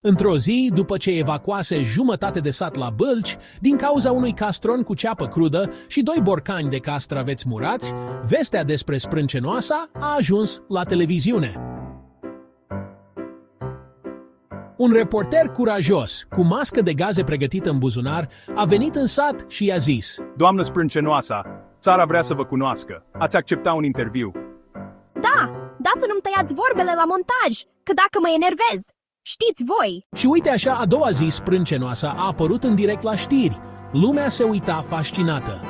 Într-o zi, după ce evacuase jumătate de sat la Bâlci, din cauza unui castron cu ceapă crudă și 2 borcani de castraveți murați, vestea despre Sprâncenoasa a ajuns la televiziune. Un reporter curajos, cu mască de gaze pregătită în buzunar, a venit în sat și i-a zis: Doamnă Sprâncenoasa, țara vrea să vă cunoască. Ați accepta un interviu? Da să nu-mi tăiați vorbele la montaj, că dacă mă enervez, știți voi. Și uite așa, a doua zi, Sprâncenoasa a apărut în direct la știri. Lumea se uita fascinată.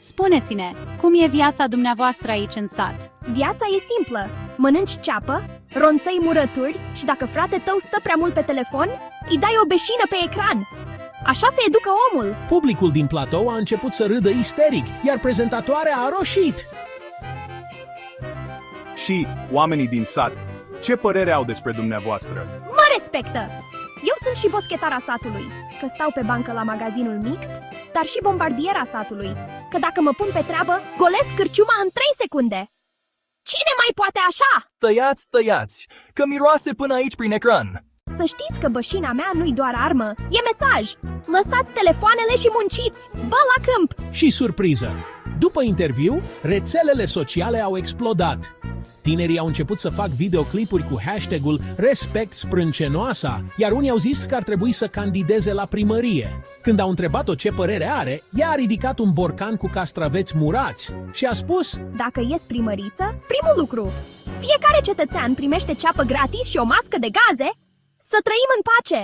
Spuneți-ne, cum e viața dumneavoastră aici în sat? Viața e simplă. Mănânci ceapă, ronțăi murături și dacă frate tău stă prea mult pe telefon, îi dai o beșină pe ecran. Așa se educă omul. Publicul din platou a început să râdă isteric, iar prezentatoarea a roșit. Și oamenii din sat, ce părere au despre dumneavoastră? Mă respectă! Eu sunt și boschetara satului, că stau pe bancă la magazinul mixt, dar și bombardiera satului, că dacă mă pun pe treabă, golesc cârciuma în 3 secunde. Cine mai poate așa? Tăiați, că miroase până aici prin ecran. Să știți că bășina mea nu-i doar armă, e mesaj. Lăsați telefoanele și munciți! Bă la câmp! Și surpriză! După interviu, rețelele sociale au explodat. Tinerii au început să fac videoclipuri cu hashtagul Respect Sprâncenoasa, iar unii au zis că ar trebui să candideze la primărie. Când au întrebat-o ce părere are, ea a ridicat un borcan cu castraveți murați și a spus: Dacă ies primăriță, primul lucru, fiecare cetățean primește ceapă gratis și o mască de gaze. Să trăim în pace!